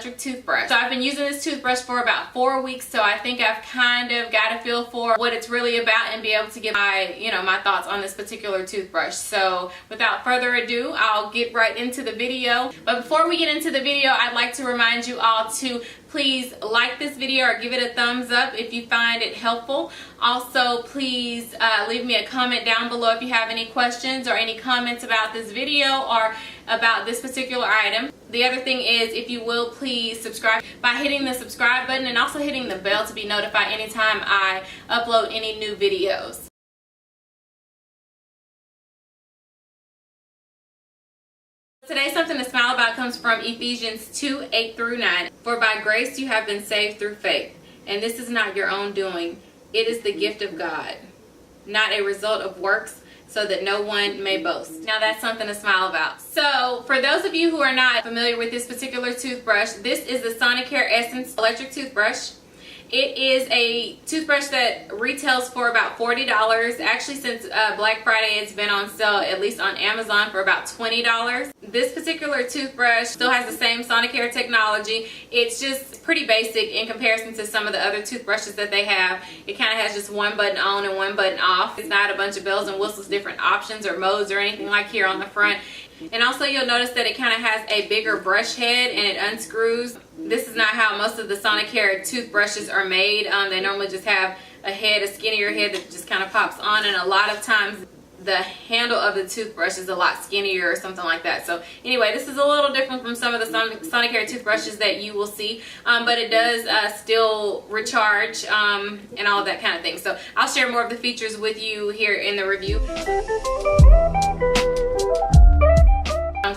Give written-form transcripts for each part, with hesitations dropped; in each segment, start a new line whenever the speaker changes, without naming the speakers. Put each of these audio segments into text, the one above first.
Electric Toothbrush. So I've been using this toothbrush for about 4 weeks, so I think I've kind of got a feel for what it's really about and be able to give my, my thoughts on this particular toothbrush. So without further ado, I'll get right into the video. But before we get into the video, I'd like to remind you all to please like this video or give it a thumbs up if you find it helpful. Also, please leave me a comment down below if you have any questions or any comments about this video or about this particular item. The other thing is, if you will, please subscribe by hitting the subscribe button and also hitting the bell to be notified anytime I upload any new videos. Today's something to smile about comes from Ephesians 2:8-9. For by grace you have been saved through faith, and this is not your own doing. It is the gift of God, not a result of works, so that no one may boast. Now that's something to smile about. So for those of you who are not familiar with this particular toothbrush, this is the Sonicare Essence Electric Toothbrush. It is a toothbrush that retails for about $40. Actually, since Black Friday, it's been on sale, at least on Amazon, for about $20. This particular toothbrush still has the same Sonicare technology. It's just pretty basic in comparison to some of the other toothbrushes that they have. It kind of has just one button on and one button off. It's not a bunch of bells and whistles, different options or modes or anything like here on the front. And also you'll notice that it kind of has a bigger brush head and it unscrews. This is not how most of the Sonicare toothbrushes are made. They normally just have a head, a skinnier head that just kind of pops on, and a lot of times the handle of the toothbrush is a lot skinnier or something like that. So anyway, this is a little different from some of the Sonicare toothbrushes that you will see, but it does still recharge and all of that kind of thing. So I'll share more of the features with you here in the review.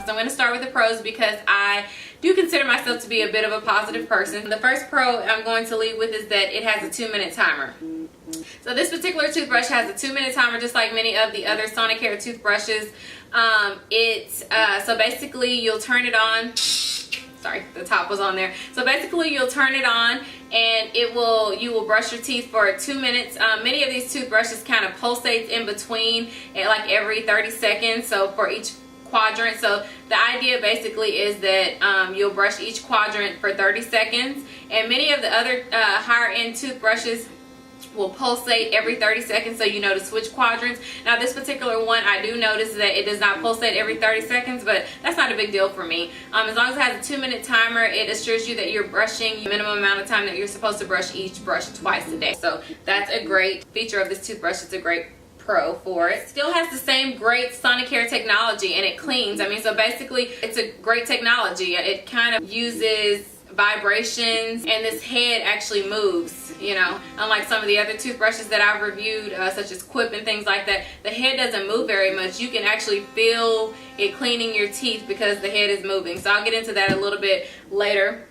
So I'm going to start with the pros because I do consider myself to be a bit of a positive person. The first pro I'm going to lead with is that it has a 2-minute timer. So this particular toothbrush has a 2-minute timer, just like many of the other Sonicare toothbrushes. So basically you'll turn it on. Sorry, the top was on there. So basically you'll turn it on and you will brush your teeth for 2 minutes. Many of these toothbrushes kind of pulsate in between at like every 30 seconds. So for each quadrant. So the idea basically is that you'll brush each quadrant for 30 seconds, and many of the other higher end toothbrushes will pulsate every 30 seconds, so you know to switch quadrants. Now this particular one, I do notice that it does not pulsate every 30 seconds, but that's not a big deal for me. As long as it has a 2-minute timer, it assures you that you're brushing the minimum amount of time that you're supposed to brush each brush twice a day. So that's a great feature of this toothbrush. It's a great pro for it. Still has the same great Sonicare technology, and it cleans. So basically it's a great technology. It kind of uses vibrations, and this head actually moves, unlike some of the other toothbrushes that I've reviewed, such as Quip and things like that. The head doesn't move very much. You can actually feel it cleaning your teeth because the head is moving. So I'll get into that a little bit later.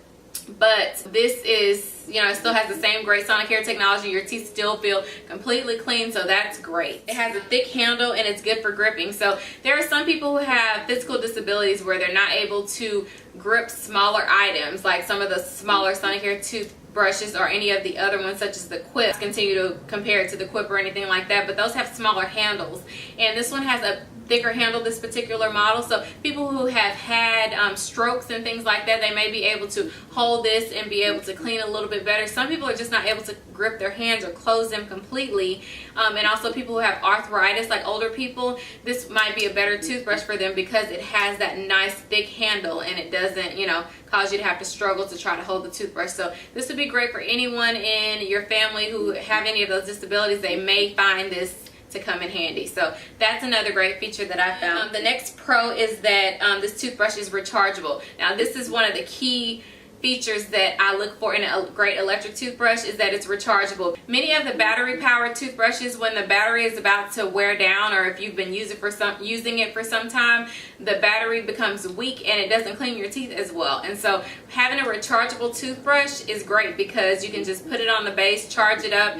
But this is, it still has the same great Sonicare technology. Your teeth still feel completely clean, so that's great. It has a thick handle and it's good for gripping. So there are some people who have physical disabilities where they're not able to grip smaller items, like some of the smaller Sonicare toothbrushes or any of the other ones, such as the Quip. Continue to compare it to the Quip or anything like that, but those have smaller handles. And this one has a thicker handle, this particular model. So people who have had strokes and things like that, they may be able to hold this and be able to clean a little bit better. Some people are just not able to grip their hands or close them completely, and also people who have arthritis, like older people, this might be a better toothbrush for them because it has that nice thick handle and it doesn't cause you to have to struggle to try to hold the toothbrush. So this would be great for anyone in your family who have any of those disabilities. They may find this to come in handy. So that's another great feature that I found. The next pro is that this toothbrush is rechargeable. Now this is one of the key features that I look for in a great electric toothbrush, is that it's rechargeable. Many of the battery powered toothbrushes, when the battery is about to wear down, or if you've been using it for some time, the battery becomes weak and it doesn't clean your teeth as well. And so having a rechargeable toothbrush is great because you can just put it on the base, charge it up.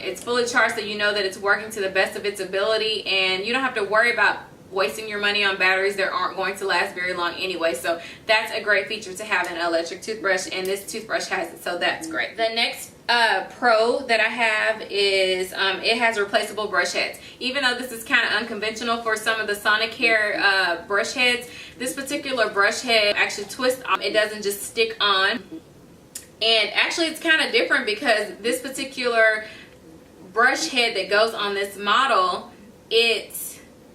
It's fully charged, so you know that it's working to the best of its ability, and you don't have to worry about wasting your money on batteries that aren't going to last very long anyway. So that's a great feature to have an electric toothbrush, and this toothbrush has it, so that's great. The next pro that I have is it has replaceable brush heads. Even though this is kind of unconventional for some of the Sonicare brush heads, this particular brush head actually twists off. It doesn't just stick on. And actually it's kind of different because this particular brush head that goes on this model, it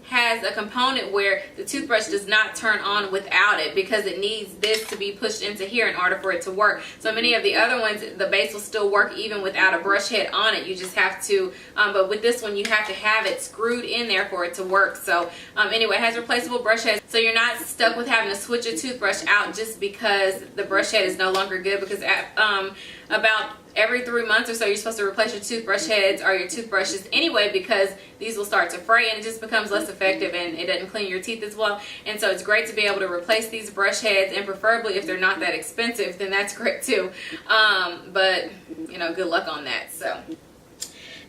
has a component where the toothbrush does not turn on without it, because it needs this to be pushed into here in order for it to work. So many of the other ones, the base will still work even without a brush head on it. You just have to, but with this one you have to have it screwed in there for it to work. So anyway, it has replaceable brush heads, so you're not stuck with having to switch a toothbrush out just because the brush head is no longer good, because about every 3 months or so you're supposed to replace your toothbrush heads or your toothbrushes anyway, because these will start to fray and it just becomes less effective and it doesn't clean your teeth as well. And so it's great to be able to replace these brush heads, and preferably if they're not that expensive, then that's great too. But you know, good luck on that. So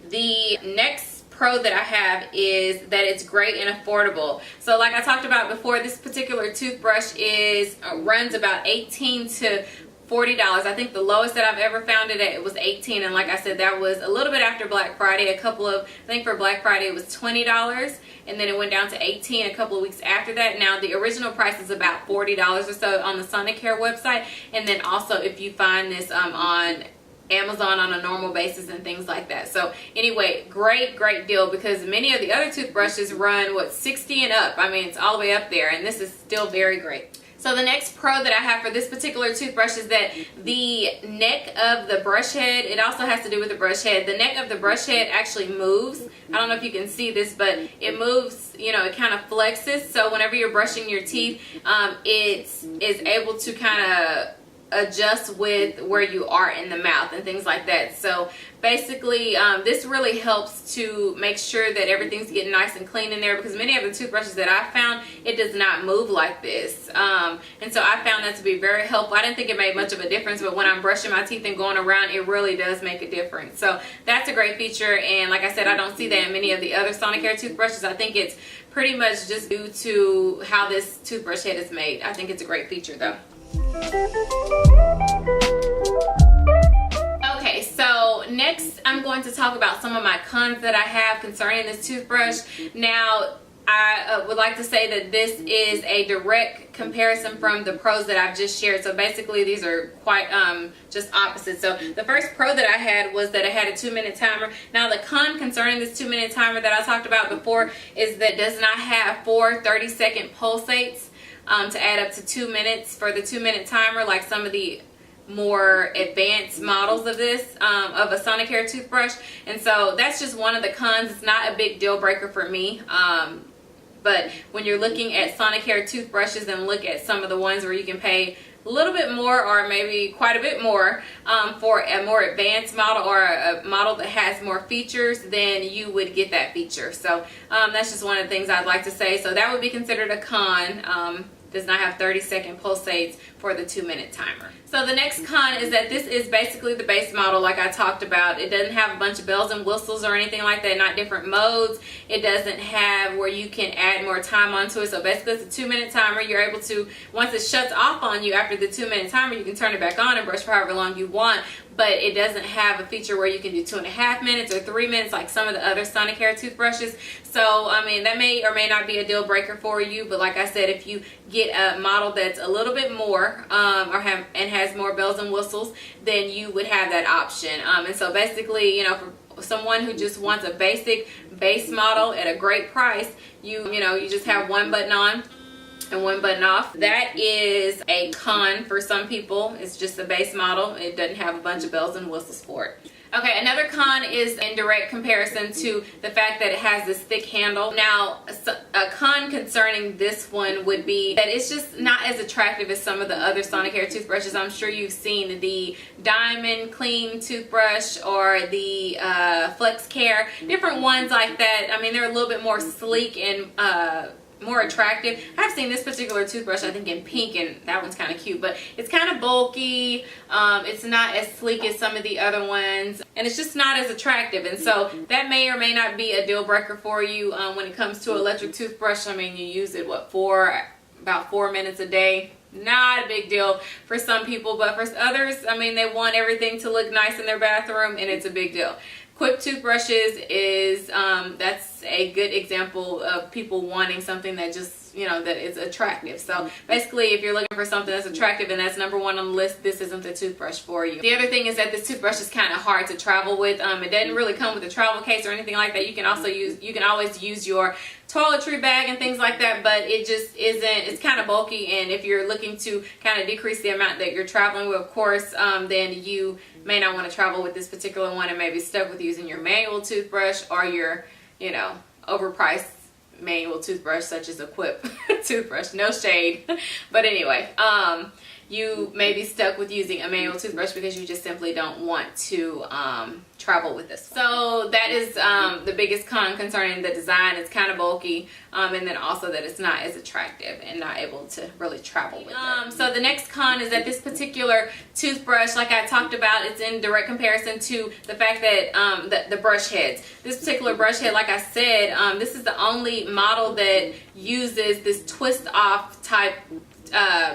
the next pro that I have is that it's great and affordable. So like I talked about before, this particular toothbrush runs about $18 to $40. I think the lowest that I've ever found it at, it was $18, and like I said, that was a little bit after Black Friday. I think for Black Friday it was $20, and then it went down to $18 a couple of weeks after that. Now the original price is about $40 or so on the Sonicare website, and then also if you find this on Amazon on a normal basis and things like that. So anyway, great deal, because many of the other toothbrushes run $60 and up. I mean, it's all the way up there, and this is still very great. So the next pro that I have for this particular toothbrush is that the neck of the brush head, it also has to do with the brush head. The neck of the brush head actually moves. I don't know if you can see this, but it moves, you know, it kind of flexes. So whenever you're brushing your teeth, it is able to kind of adjust with where you are in the mouth and things like that. So basically this really helps to make sure that everything's getting nice and clean in there, because many of the toothbrushes that I found, it does not move like this, and so I found that to be very helpful. I didn't think it made much of a difference, but when I'm brushing my teeth and going around, it really does make a difference. So that's a great feature, and like I said, I don't see that in many of the other Sonicare toothbrushes. I think it's pretty much just due to how this toothbrush head is made. I think it's a great feature though. Okay, so next I'm going to talk about some of my cons that I have concerning this toothbrush. Now, I would like to say that this is a direct comparison from the pros that I've just shared. So basically these are quite just opposite. So the first pro that I had was that it had a 2-minute timer. Now the con concerning this 2-minute timer that I talked about before is that it does not have 4 30-second pulsates to add up to 2 minutes for the 2-minute timer, like some of the more advanced models of this of a Sonicare toothbrush. And so that's just one of the cons. It's not a big deal breaker for me, but when you're looking at Sonicare toothbrushes and look at some of the ones where you can pay a little bit more or maybe quite a bit more for a more advanced model or a model that has more features, then you would get that feature. So that's just one of the things I'd like to say. So that would be considered a con. Does not have 30-second pulsates for the 2-minute timer. So the next con is that this is basically the base model like I talked about. It doesn't have a bunch of bells and whistles or anything like that, not different modes. It doesn't have where you can add more time onto it. So basically it's a 2-minute timer. You're able to, once it shuts off on you after the 2-minute timer, you can turn it back on and brush for however long you want. But it doesn't have a feature where you can do 2.5 minutes or 3 minutes like some of the other Sonicare toothbrushes. So I mean, that may or may not be a deal breaker for you, but like I said, if you get a model that's a little bit more and has more bells and whistles, then you would have that option. And so basically, you know, for someone who just wants a basic base model at a great price, you just have one button on and one button off. That is a con for some people. It's just a base model. It doesn't have a bunch of bells and whistles for it. Okay, another con is in direct comparison to the fact that it has this thick handle. Now, a con concerning this one would be that it's just not as attractive as some of the other Sonicare toothbrushes. I'm sure you've seen the Diamond Clean toothbrush or the Flex Care, different ones like that. I mean, they're a little bit more sleek and more attractive. I've seen this particular toothbrush, I think, in pink, and that one's kind of cute, but it's kind of bulky. It's not as sleek as some of the other ones, and it's just not as attractive. And so that may or may not be a deal breaker for you when it comes to electric toothbrush. I mean, you use it about 4 minutes a day. Not a big deal for some people, but for others, I mean, they want everything to look nice in their bathroom, and it's a big deal. Quip toothbrushes is that's a good example of people wanting something that just, you know, that is attractive. So basically, if you're looking for something that's attractive and that's number one on the list, this isn't the toothbrush for you. The other thing is that this toothbrush is kind of hard to travel with. It doesn't really come with a travel case or anything like that. You can always use your toiletry bag and things like that, but it just isn't, it's kind of bulky. And if you're looking to kind of decrease the amount that you're traveling with, of course, then you may not want to travel with this particular one and maybe stuck with using your manual toothbrush or your, you know, overpriced manual toothbrush such as a Quip toothbrush. No shade, but anyway, you may be stuck with using a manual toothbrush because you just simply don't want to travel with this. So that is the biggest con concerning the design. It's kind of bulky, and then also that it's not as attractive and not able to really travel with it. So the next con is that this particular toothbrush, like I talked about, it's in direct comparison to the fact that the brush heads. This particular brush head, like I said, this is the only model that uses this twist off type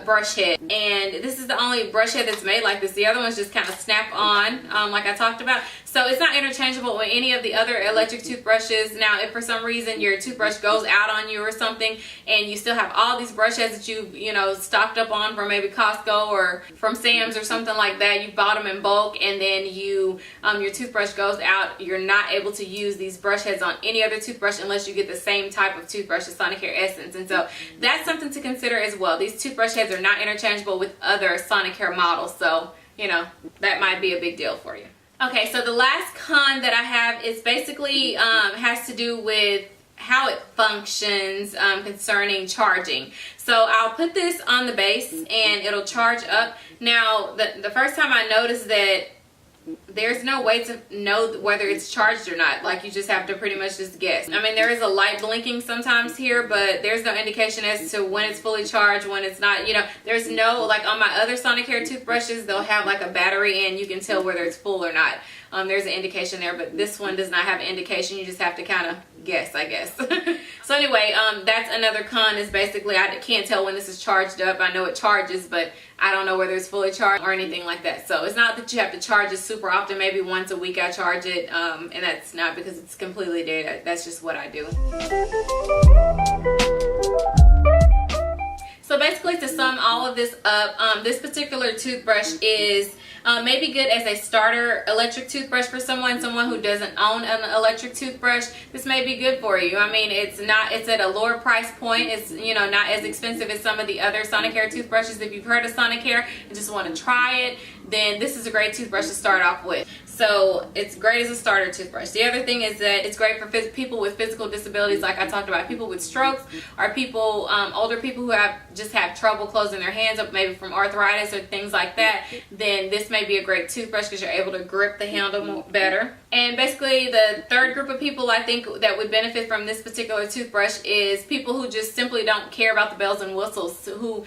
brush head, and this is the only brush head that's made like this. The other ones just kind of snap on, like I talked about. So it's not interchangeable with any of the other electric toothbrushes. Now, if for some reason your toothbrush goes out on you or something, and you still have all these brush heads that you know, stocked up on from maybe Costco or from Sam's or something like that, you bought them in bulk, and then your toothbrush goes out, you're not able to use these brush heads on any other toothbrush unless you get the same type of toothbrush, the Sonicare Essence. And so that's something to consider as well. These toothbrush heads are not interchangeable with other Sonicare models, so you know, that might be a big deal for you. Okay, so the last con that I have is basically has to do with how it functions concerning charging. So I'll put this on the base and it'll charge up. Now, the first time I noticed that there's no way to know whether it's charged or not. Like, you just have to pretty much just guess. I mean, there is a light blinking sometimes here, but there's no indication as to when it's fully charged, when it's not. You know, there's no, like on my other Sonicare toothbrushes, they'll have like a battery and you can tell whether it's full or not. There's an indication there, but this one does not have an indication. You just have to kind of guess, I guess. So anyway, that's another con, is basically I can't tell when this is charged up. I know it charges, but I don't know whether it's fully charged or anything like that. So it's not that you have to charge it super often. Maybe once a week I charge it, and that's not because it's completely dead. That's just what I do. So basically, to sum all of this up, this particular toothbrush is maybe good as a starter electric toothbrush for someone who doesn't own an electric toothbrush. This may be good for you. I mean, it's at a lower price point. It's, you know, not as expensive as some of the other Sonicare toothbrushes. If you've heard of Sonicare and just want to try it, then this is a great toothbrush to start off with. So it's great as a starter toothbrush. The other thing is that it's great for people with physical disabilities, like I talked about, people with strokes, or people, older people who just have trouble closing their hands up, maybe from arthritis or things like that. Then this may be a great toothbrush because you're able to grip the handle better. And basically, the third group of people I think that would benefit from this particular toothbrush is people who just simply don't care about the bells and whistles, who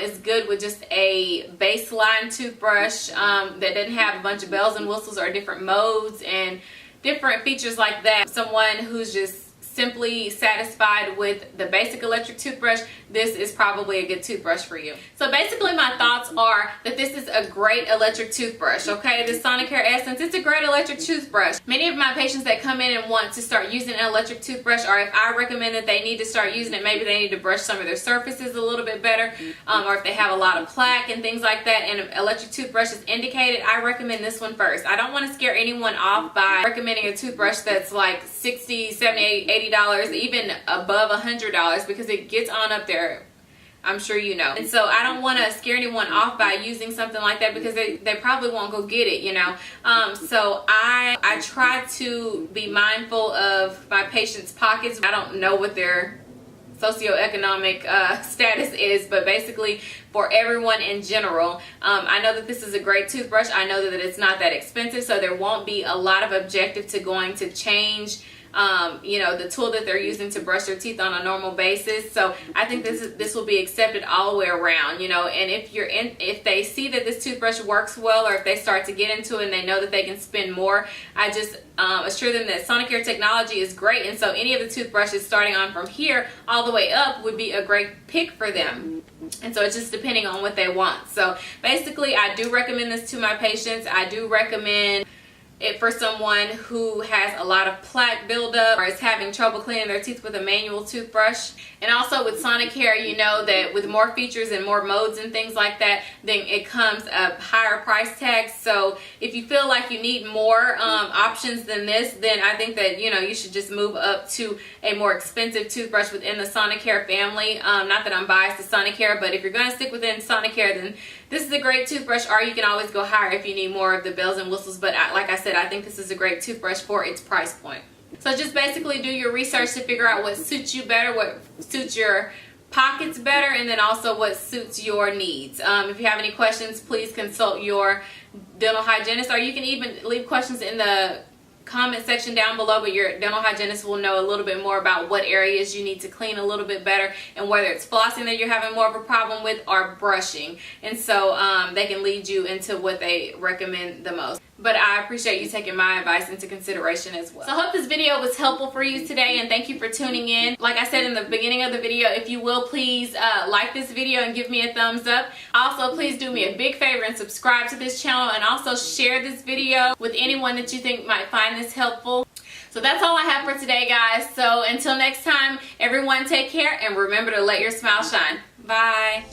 is good with just a baseline toothbrush that doesn't have a bunch of bells and whistles or different modes and different features like that. Someone who's just simply satisfied with the basic electric toothbrush, this is probably a good toothbrush for you. So basically, my thoughts are that this is a great electric toothbrush, okay? This Sonicare Essence, it's a great electric toothbrush. Many of my patients that come in and want to start using an electric toothbrush, or if I recommend that they need to start using it, maybe they need to brush some of their surfaces a little bit better, or if they have a lot of plaque and things like that, and an electric toothbrush is indicated, I recommend this one first. I don't want to scare anyone off by recommending a toothbrush that's like $60, $70, $80, even above $100, because it gets on up there, I'm sure you know. And so I don't want to scare anyone off by using something like that, because they probably won't go get it, you know. So I try to be mindful of my patients' pockets. I don't know what their socioeconomic status is, but basically for everyone in general, I know that this is a great toothbrush. I know that it's not that expensive, so there won't be a lot of objective to going to change you know, the tool that they're using to brush their teeth on a normal basis. So I think this will be accepted all the way around, you know. And if they see that this toothbrush works well, or if they start to get into it and they know that they can spend more, I just assure them that Sonicare technology is great, and so any of the toothbrushes starting on from here all the way up would be a great pick for them. And so it's just depending on what they want. So basically, I do recommend this to my patients. I do recommend it for someone who has a lot of plaque buildup or is having trouble cleaning their teeth with a manual toothbrush. And also with Sonicare, you know that with more features and more modes and things like that, then it comes a higher price tag. So if you feel like you need more options than this, then I think that, you know, you should just move up to a more expensive toothbrush within the Sonicare family. Not that I'm biased to Sonicare, but if you're going to stick within Sonicare, then this is a great toothbrush, or you can always go higher if you need more of the bells and whistles. But like I said, I think this is a great toothbrush for its price point. So just basically do your research to figure out what suits you better, what suits your pockets better, and then also what suits your needs. If you have any questions, please consult your dental hygienist, or you can even leave questions in the comment section down below, but your dental hygienist will know a little bit more about what areas you need to clean a little bit better, and whether it's flossing that you're having more of a problem with or brushing. And so they can lead you into what they recommend the most. But I appreciate you taking my advice into consideration as well. So I hope this video was helpful for you today, and thank you for tuning in. Like I said in the beginning of the video, if you will, please like this video and give me a thumbs up. Also, please do me a big favor and subscribe to this channel, and also share this video with anyone that you think might find this helpful. So that's all I have for today, guys. So until next time, everyone take care, and remember to let your smile shine. Bye.